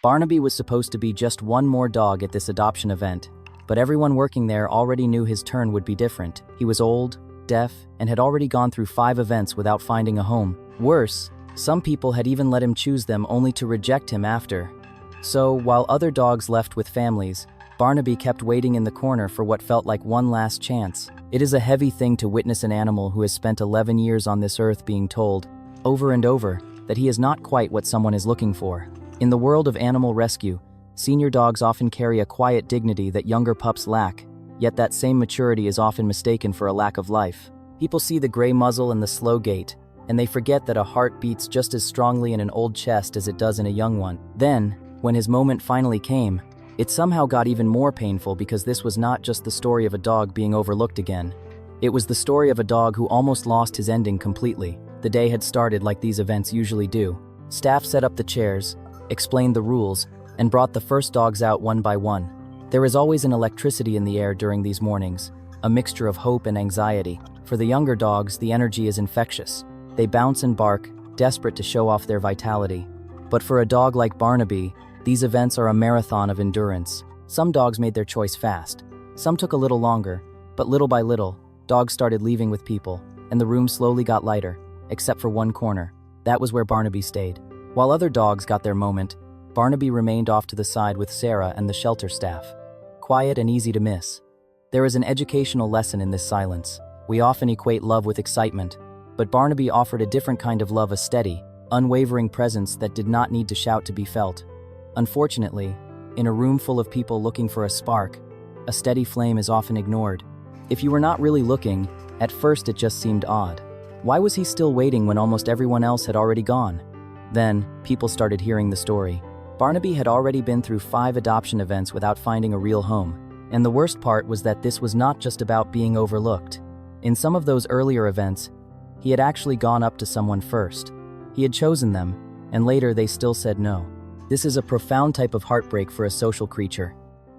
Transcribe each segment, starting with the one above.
Barnaby was supposed to be just one more dog at this adoption event, but everyone working there already knew his turn would be different. He was old, deaf, and had already gone through 5 events without finding a home. Worse, some people had even let him choose them only to reject him after. So, while other dogs left with families, Barnaby kept waiting in the corner for what felt like one last chance. It is a heavy thing to witness an animal who has spent 11 years on this earth being told, over and over, that he is not quite what someone is looking for. In the world of animal rescue, senior dogs often carry a quiet dignity that younger pups lack, yet that same maturity is often mistaken for a lack of life. People see the gray muzzle and the slow gait, and they forget that a heart beats just as strongly in an old chest as it does in a young one. Then, when his moment finally came, it somehow got even more painful because this was not just the story of a dog being overlooked again. It was the story of a dog who almost lost his ending completely. The day had started like these events usually do. Staff set up the chairs, explained the rules, and brought the first dogs out one by one. There is always an electricity in the air during these mornings, a mixture of hope and anxiety. For the younger dogs, the energy is infectious. They bounce and bark, desperate to show off their vitality. But for a dog like Barnaby, these events are a marathon of endurance. Some dogs made their choice fast. Some took a little longer, but little by little, dogs started leaving with people, and the room slowly got lighter, except for one corner. That was where Barnaby stayed. While other dogs got their moment, Barnaby remained off to the side with Sarah and the shelter staff. Quiet and easy to miss. There is an educational lesson in this silence. We often equate love with excitement, but Barnaby offered a different kind of love, a steady, unwavering presence that did not need to shout to be felt. Unfortunately, in a room full of people looking for a spark, a steady flame is often ignored. If you were not really looking, at first it just seemed odd. Why was he still waiting when almost everyone else had already gone? Then, people started hearing the story. Barnaby had already been through 5 adoption events without finding a real home. And the worst part was that this was not just about being overlooked. In some of those earlier events, he had actually gone up to someone first. He had chosen them, and later they still said no. This is a profound type of heartbreak for a social creature.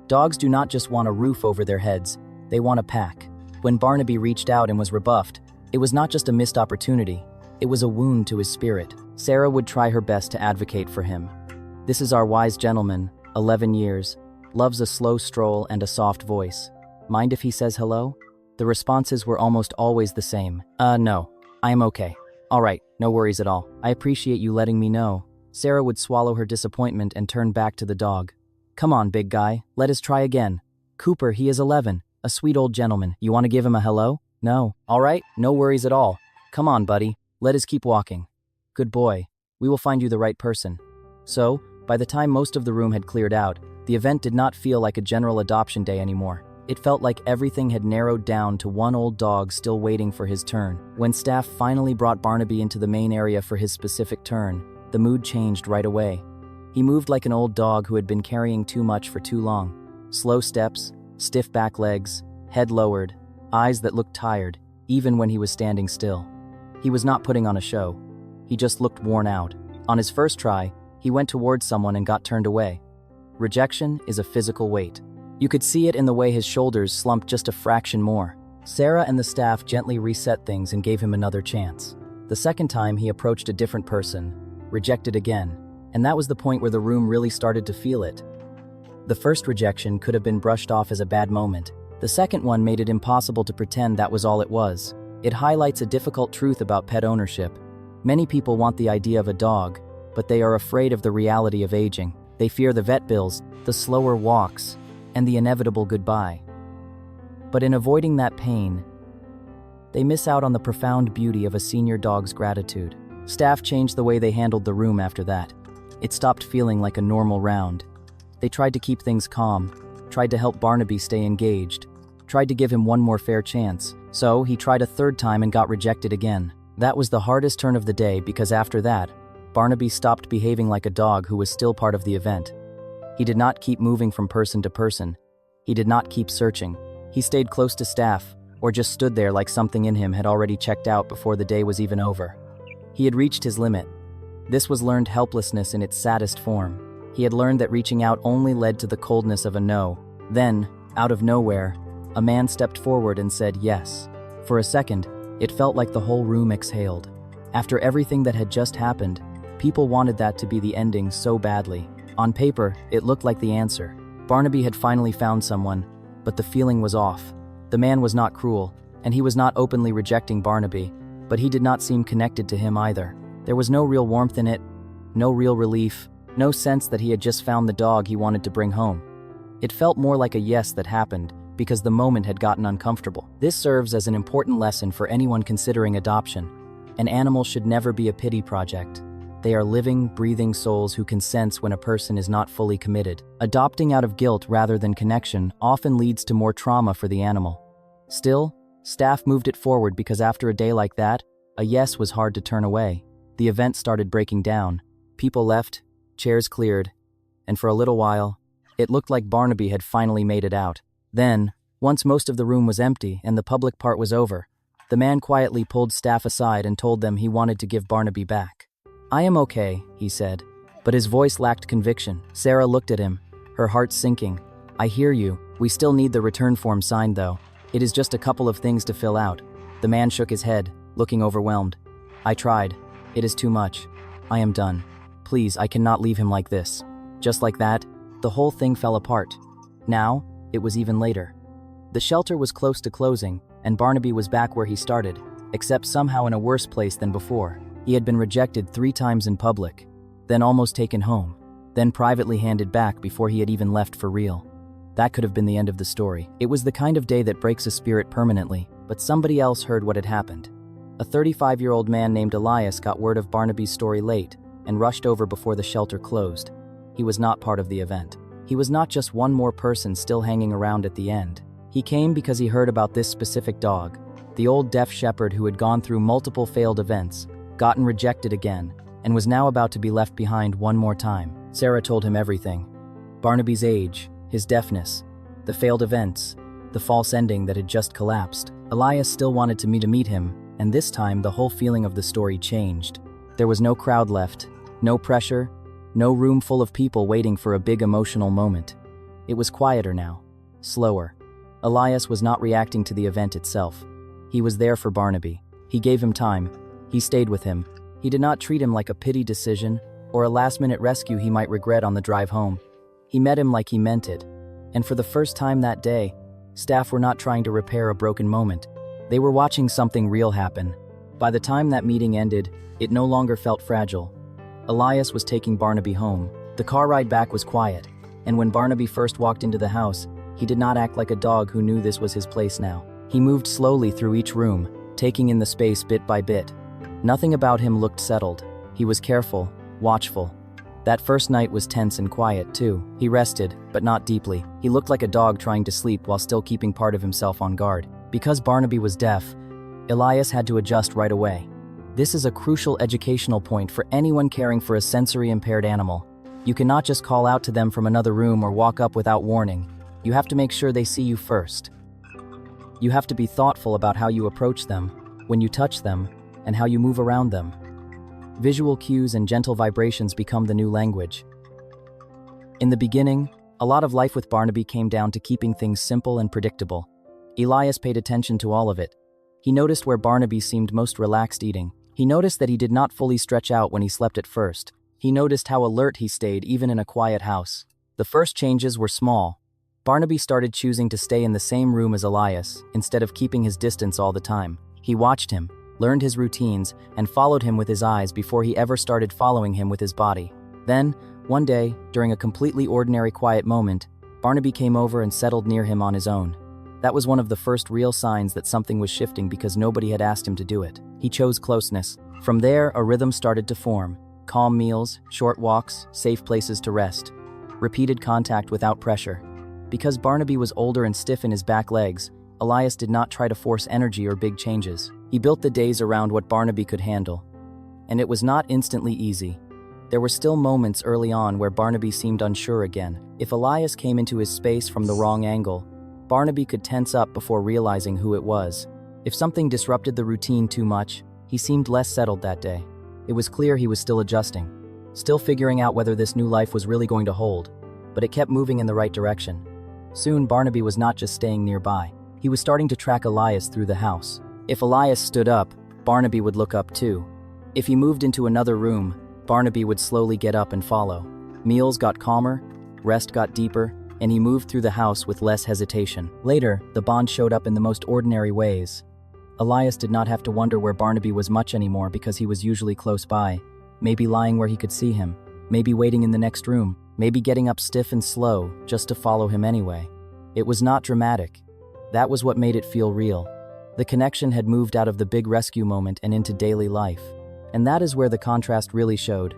Dogs do not just want a roof over their heads, they want a pack. When Barnaby reached out and was rebuffed, it was not just a missed opportunity, it was a wound to his spirit. Sarah would try her best to advocate for him. This is our wise gentleman, 11 years, loves a slow stroll and a soft voice. Mind if he says hello? The responses were almost always the same. No, I am okay. All right, no worries at all. I appreciate you letting me know. Sarah would swallow her disappointment and turn back to the dog. Come on, big guy, let us try again. Cooper, he is 11, a sweet old gentleman. You want to give him a hello? No. All right, no worries at all. Come on, buddy, let us keep walking. Good boy, we will find you the right person. So, by the time most of the room had cleared out, the event did not feel like a general adoption day anymore. It felt like everything had narrowed down to one old dog still waiting for his turn. When staff finally brought Barnaby into the main area for his specific turn, the mood changed right away. He moved like an old dog who had been carrying too much for too long. Slow steps, stiff back legs, head lowered, eyes that looked tired, even when he was standing still. He was not putting on a show. He just looked worn out. On his first try, he went towards someone and got turned away. Rejection is a physical weight. You could see it in the way his shoulders slumped just a fraction more. Sarah and the staff gently reset things and gave him another chance. The second time he approached a different person, rejected again, and that was the point where the room really started to feel it. The first rejection could have been brushed off as a bad moment. The second one made it impossible to pretend that was all it was. It highlights a difficult truth about pet ownership. Many people want the idea of a dog, but they are afraid of the reality of aging. They fear the vet bills, the slower walks, and the inevitable goodbye. But in avoiding that pain, they miss out on the profound beauty of a senior dog's gratitude. Staff changed the way they handled the room after that. It stopped feeling like a normal round. They tried to keep things calm, tried to help Barnaby stay engaged, tried to give him one more fair chance. So he tried a third time and got rejected again. That was the hardest turn of the day because after that, Barnaby stopped behaving like a dog who was still part of the event. He did not keep moving from person to person. He did not keep searching. He stayed close to staff, or just stood there like something in him had already checked out before the day was even over. He had reached his limit. This was learned helplessness in its saddest form. He had learned that reaching out only led to the coldness of a no. Then, out of nowhere, a man stepped forward and said yes. For a second, it felt like the whole room exhaled. After everything that had just happened, people wanted that to be the ending so badly. On paper, it looked like the answer. Barnaby had finally found someone, but the feeling was off. The man was not cruel, and he was not openly rejecting Barnaby, but he did not seem connected to him either. There was no real warmth in it, no real relief, no sense that he had just found the dog he wanted to bring home. It felt more like a yes that happened, because the moment had gotten uncomfortable. This serves as an important lesson for anyone considering adoption. An animal should never be a pity project. They are living, breathing souls who can sense when a person is not fully committed. Adopting out of guilt rather than connection often leads to more trauma for the animal. Still, staff moved it forward because after a day like that, a yes was hard to turn away. The event started breaking down. People left, chairs cleared, and for a little while, it looked like Barnaby had finally made it out. Then, once most of the room was empty and the public part was over, the man quietly pulled staff aside and told them he wanted to give Barnaby back. "I am okay," he said, but his voice lacked conviction. Sarah looked at him, her heart sinking. "I hear you. We still need the return form signed though. It is just a couple of things to fill out." The man shook his head, looking overwhelmed. "I tried. It is too much. I am done. Please, I cannot leave him like this." Just like that, the whole thing fell apart. Now, it was even later. The shelter was close to closing, and Barnaby was back where he started, except somehow in a worse place than before. He had been rejected 3 times in public, then almost taken home, then privately handed back before he had even left for real. That could have been the end of the story. It was the kind of day that breaks a spirit permanently, but somebody else heard what had happened. A 35-year-old man named Elias got word of Barnaby's story late and rushed over before the shelter closed. He was not part of the event. He was not just one more person still hanging around at the end. He came because he heard about this specific dog, the old deaf shepherd who had gone through multiple failed events, gotten rejected again, and was now about to be left behind one more time. Sarah told him everything. Barnaby's age, his deafness, the failed events, the false ending that had just collapsed. Elias still wanted to meet him, and this time the whole feeling of the story changed. There was no crowd left, no pressure, no room full of people waiting for a big emotional moment. It was quieter now, slower. Elias was not reacting to the event itself. He was there for Barnaby. He gave him time. He stayed with him. He did not treat him like a pity decision or a last-minute rescue he might regret on the drive home. He met him like he meant it. And for the first time that day, staff were not trying to repair a broken moment. They were watching something real happen. By the time that meeting ended, it no longer felt fragile. Elias was taking Barnaby home. The car ride back was quiet, and when Barnaby first walked into the house, he did not act like a dog who knew this was his place now. He moved slowly through each room, taking in the space bit by bit. Nothing about him looked settled. He was careful, watchful. That first night was tense and quiet, too. He rested, but not deeply. He looked like a dog trying to sleep while still keeping part of himself on guard. Because Barnaby was deaf, Elias had to adjust right away. This is a crucial educational point for anyone caring for a sensory-impaired animal. You cannot just call out to them from another room or walk up without warning. You have to make sure they see you first. You have to be thoughtful about how you approach them, when you touch them, and how you move around them. Visual cues and gentle vibrations become the new language. In the beginning, a lot of life with Barnaby came down to keeping things simple and predictable. Elias paid attention to all of it. He noticed where Barnaby seemed most relaxed eating. He noticed that he did not fully stretch out when he slept at first. He noticed how alert he stayed even in a quiet house. The first changes were small. Barnaby started choosing to stay in the same room as Elias, instead of keeping his distance all the time. He watched him, learned his routines, and followed him with his eyes before he ever started following him with his body. Then, one day, during a completely ordinary quiet moment, Barnaby came over and settled near him on his own. That was one of the first real signs that something was shifting because nobody had asked him to do it. He chose closeness. From there, a rhythm started to form. Calm meals, short walks, safe places to rest. Repeated contact without pressure. Because Barnaby was older and stiff in his back legs, Elias did not try to force energy or big changes. He built the days around what Barnaby could handle. And it was not instantly easy. There were still moments early on where Barnaby seemed unsure again. If Elias came into his space from the wrong angle, Barnaby could tense up before realizing who it was. If something disrupted the routine too much, he seemed less settled that day. It was clear he was still adjusting, still figuring out whether this new life was really going to hold, but it kept moving in the right direction. Soon, Barnaby was not just staying nearby. He was starting to track Elias through the house. If Elias stood up, Barnaby would look up too. If he moved into another room, Barnaby would slowly get up and follow. Meals got calmer, rest got deeper, and he moved through the house with less hesitation. Later, the bond showed up in the most ordinary ways. Elias did not have to wonder where Barnaby was much anymore because he was usually close by, maybe lying where he could see him, maybe waiting in the next room, maybe getting up stiff and slow just to follow him anyway. It was not dramatic. That was what made it feel real. The connection had moved out of the big rescue moment and into daily life. And that is where the contrast really showed.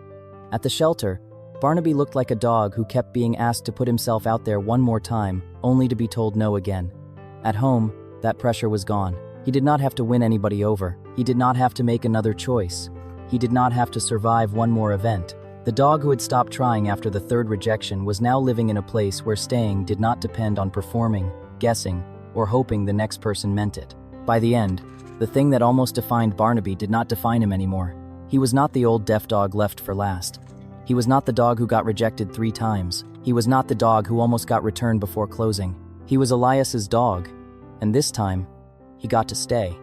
At the shelter, Barnaby looked like a dog who kept being asked to put himself out there one more time, only to be told no again. At home, that pressure was gone. He did not have to win anybody over. He did not have to make another choice. He did not have to survive one more event. The dog who had stopped trying after the third rejection was now living in a place where staying did not depend on performing, guessing, or hoping the next person meant it. By the end, the thing that almost defined Barnaby did not define him anymore. He was not the old deaf dog left for last. He was not the dog who got rejected 3 times. He was not the dog who almost got returned before closing. He was Elias's dog, and this time, he got to stay.